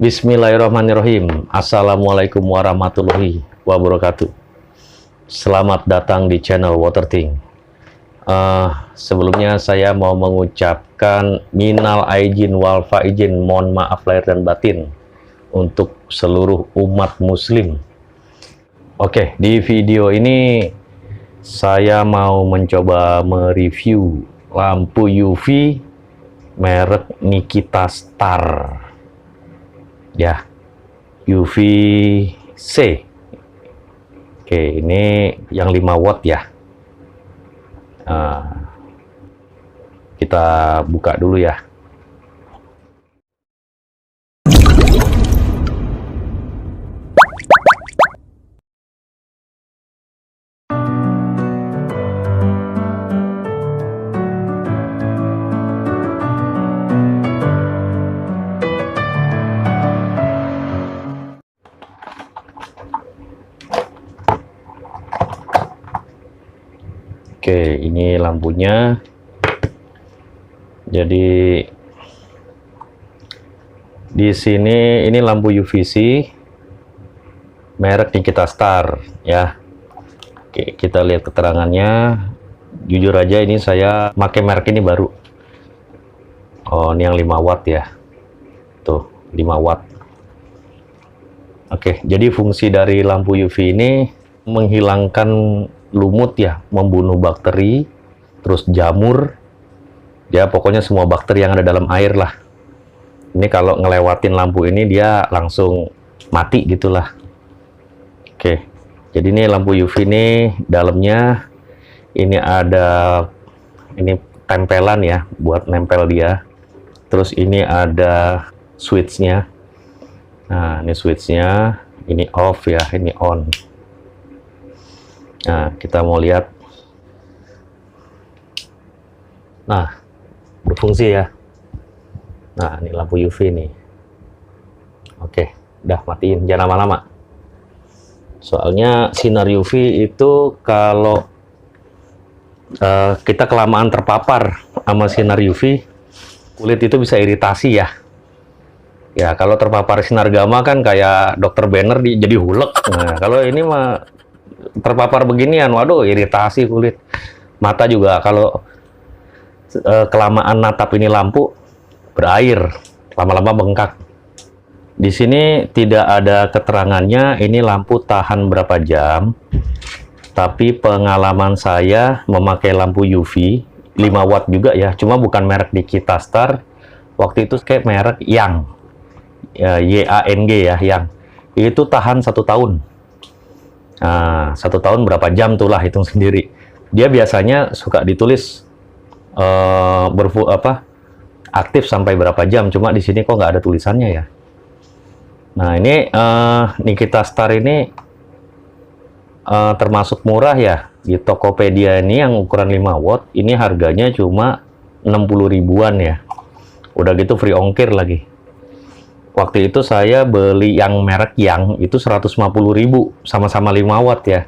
Bismillahirrahmanirrahim. Assalamualaikum warahmatullahi wabarakatuh. Selamat datang di channel Waterthing. Sebelumnya saya mau mengucapkan minal aidin wal faizin, mohon maaf lahir dan batin untuk seluruh umat muslim. Oke, di video ini saya mau mencoba mereview lampu UV merek Nikita Star. Ya, UVC. Oke, ini yang 5 watt ya. Kita buka dulu ya. Oke, ini lampunya. Jadi di sini ini lampu UVC merek Nikita Star ya. Oke, kita lihat keterangannya. Jujur aja ini saya pakai merek ini baru. Oh, ini yang 5 watt ya. Tuh, 5 watt. Oke, jadi fungsi dari lampu UV ini menghilangkan lumut ya, membunuh bakteri, terus jamur, ya pokoknya semua bakteri yang ada dalam air lah. Ini kalau ngelewatin lampu ini dia langsung mati gitulah. Oke, jadi ini lampu UV ini dalamnya ini ada ini tempelan ya buat nempel dia. Terus ini ada switchnya. Nah, ini switchnya, ini off ya, ini on. Nah, kita mau lihat. Nah, berfungsi ya. Nah, ini lampu UV nih. Oke, udah matiin, jangan lama-lama. Soalnya sinar UV itu kalau kita kelamaan terpapar sama sinar UV, kulit itu bisa iritasi ya. Ya, kalau terpapar sinar gamma kan kayak Dr. Banner jadi hulek. Nah, kalau ini mah terpapar beginian, waduh, iritasi kulit. Mata juga kalau kelamaan natap ini lampu berair, lama-lama bengkak. Di sini tidak ada keterangannya ini lampu tahan berapa jam, tapi pengalaman saya memakai lampu UV 5 watt juga ya, cuma bukan merek Nikita Star. Waktu itu kayak merek Yang YANG ya, Yang itu tahan 1 tahun. Nah, 1 tahun berapa jam tuh lah, hitung sendiri. Dia biasanya suka ditulis aktif sampai berapa jam, cuma di sini kok nggak ada tulisannya ya. Nah, ini Nikita Star ini termasuk murah ya di Tokopedia. Ini yang ukuran 5 watt ini harganya cuma 60 ribuan ya, udah gitu free ongkir lagi. Waktu itu saya beli yang merek Yang itu 150.000, sama-sama 5 watt ya.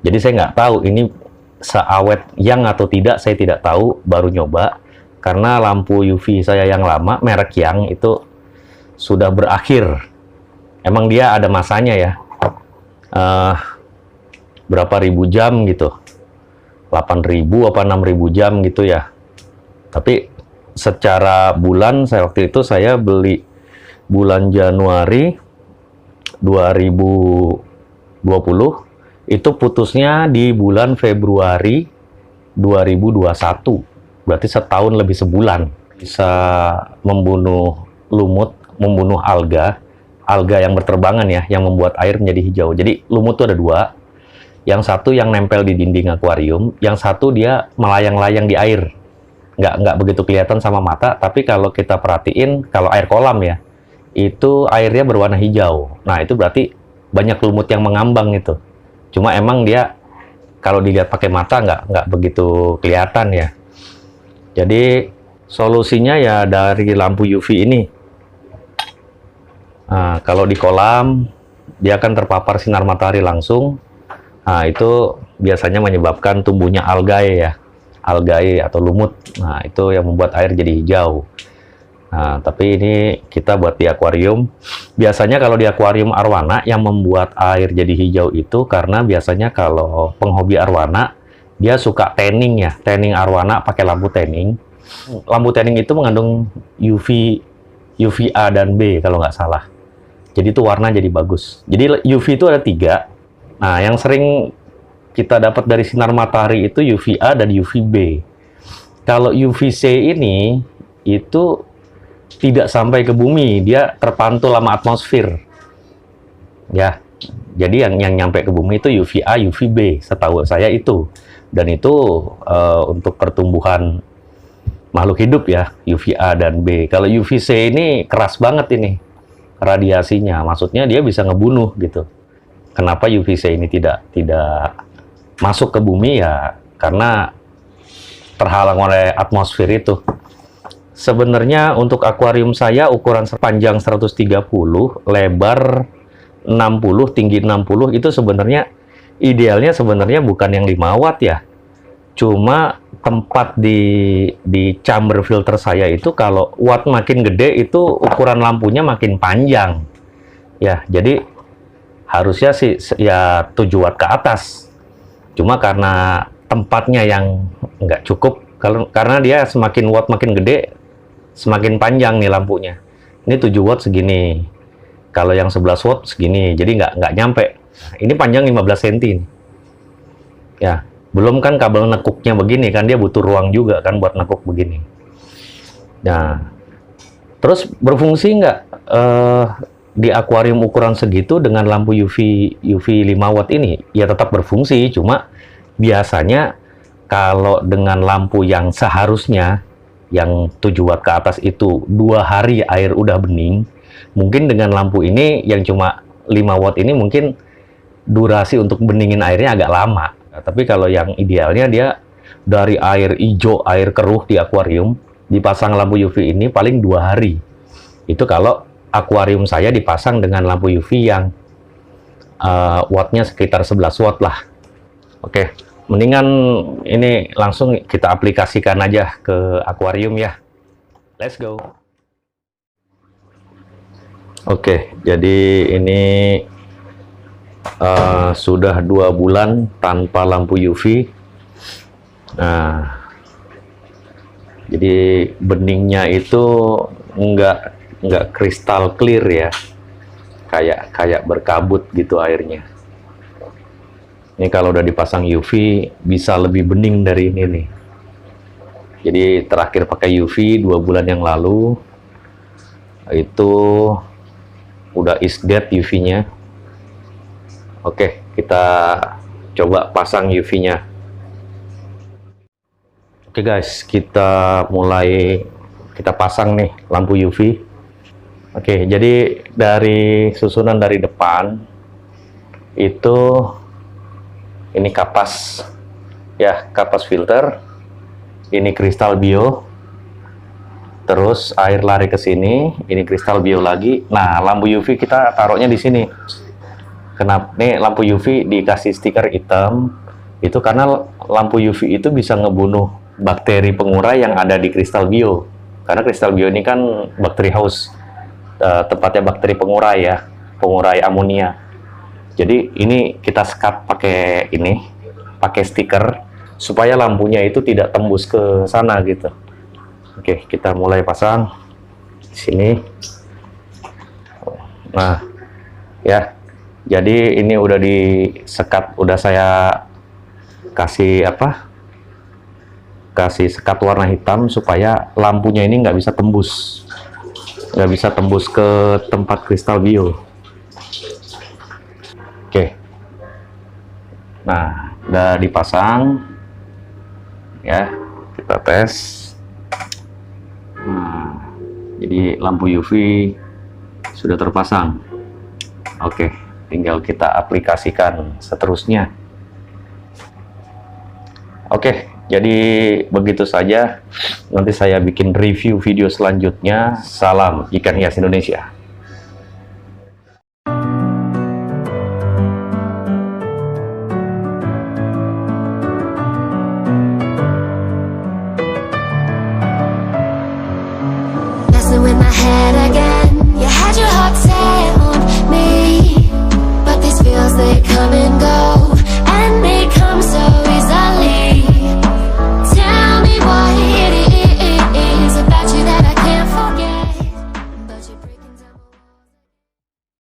Jadi saya nggak tahu ini seawet Yang atau tidak, saya tidak tahu, baru nyoba. Karena lampu UV saya yang lama, merek Yang itu sudah berakhir. Emang dia ada masanya ya. Berapa ribu jam gitu. 8.000 apa 6.000 jam gitu ya. Tapi secara bulan, waktu itu saya beli bulan Januari 2020, itu putusnya di bulan Februari 2021, berarti setahun lebih sebulan. Bisa membunuh lumut, membunuh alga yang berterbangan ya, yang membuat air menjadi hijau. Jadi lumut itu ada 2, yang satu yang nempel di dinding akuarium, yang satu dia melayang-layang di air, nggak begitu kelihatan sama mata, tapi kalau kita perhatiin, kalau air kolam ya, itu airnya berwarna hijau. Nah, itu berarti banyak lumut yang mengambang itu. Cuma emang dia kalau dilihat pakai mata nggak begitu kelihatan ya. Jadi solusinya ya dari lampu UV ini. Nah, kalau di kolam dia akan terpapar sinar matahari langsung. Nah, itu biasanya menyebabkan tumbuhnya algae ya. Algae atau lumut. Nah, itu yang membuat air jadi hijau. Nah, tapi ini kita buat di akuarium. Biasanya kalau di akuarium arwana yang membuat air jadi hijau itu karena biasanya kalau penghobi arwana dia suka tanning ya, tanning arwana pakai lampu tanning. Lampu tanning itu mengandung UVA dan B kalau nggak salah. Jadi itu warna jadi bagus. Jadi UV itu ada 3. Nah, yang sering kita dapat dari sinar matahari itu UVA dan UVB. Kalau UVC ini itu tidak sampai ke bumi, dia terpantul sama atmosfer. Ya, jadi yang nyampe ke bumi itu UVA, UVB, setahu saya itu. Dan itu untuk pertumbuhan makhluk hidup ya, UVA dan B. Kalau UVC ini keras banget ini radiasinya, maksudnya dia bisa ngebunuh gitu. Kenapa UVC ini tidak masuk ke bumi ya? Karena terhalang oleh atmosfer itu. Sebenarnya untuk akuarium saya ukuran panjang 130, lebar 60, tinggi 60 itu sebenarnya idealnya sebenarnya bukan yang 5 watt ya. Cuma tempat di chamber filter saya itu kalau watt makin gede itu ukuran lampunya makin panjang. Ya, jadi harusnya sih ya 7 watt ke atas. Cuma karena tempatnya yang nggak cukup, karena dia semakin watt makin gede, semakin panjang nih lampunya. Ini 7 watt segini. Kalau yang 11 watt segini. Jadi nggak nyampe. Ini panjang 15 cm. Ya, belum kan kabel nekuknya begini kan, dia butuh ruang juga kan buat nekuk begini. Nah, terus berfungsi nggak di akuarium ukuran segitu dengan lampu UV 5 watt ini? Ya tetap berfungsi, cuma biasanya kalau dengan lampu yang seharusnya yang 7 watt ke atas itu 2 hari air udah bening, mungkin dengan lampu ini yang cuma 5 watt ini mungkin durasi untuk beningin airnya agak lama. Nah, tapi kalau yang idealnya dia dari air hijau, air keruh di akuarium, dipasang lampu UV ini paling 2 hari. Itu kalau akuarium saya dipasang dengan lampu UV yang wattnya sekitar 11 watt lah. Oke. Mendingan ini langsung kita aplikasikan aja ke akuarium ya. Let's go. Oke, jadi ini sudah 2 bulan tanpa lampu UV. Nah, jadi beningnya itu nggak kristal clear ya, kayak berkabut gitu airnya. Ini kalau udah dipasang UV bisa lebih bening dari ini nih. Jadi terakhir pakai UV 2 bulan yang lalu itu udah is dead UV-nya. Oke, kita coba pasang UV-nya. Oke guys, kita pasang nih lampu UV. Oke, jadi dari susunan dari depan itu ini kapas ya, kapas filter, ini kristal bio, terus air lari ke sini, ini kristal bio lagi. Nah, lampu UV kita taruhnya di sini. Kenapa nih lampu UV dikasih stiker hitam? Itu karena lampu UV itu bisa ngebunuh bakteri pengurai yang ada di kristal bio. Karena kristal bio ini kan bakteri house, tempatnya bakteri pengurai ya, pengurai amonia. Jadi ini kita sekat pakai stiker supaya lampunya itu tidak tembus ke sana gitu. Oke, kita mulai pasang di sini. Nah, ya. Jadi ini udah disekat, udah saya kasih sekat warna hitam supaya lampunya ini nggak bisa tembus ke tempat kristal bio. Oke, nah udah dipasang ya, kita tes. Nah, jadi lampu UV sudah terpasang. Oke, tinggal kita aplikasikan seterusnya. Oke, jadi begitu saja. Nanti saya bikin review video selanjutnya. Salam ikan hias Indonesia. Messing with head again. You had your heart set on me, but these feels they come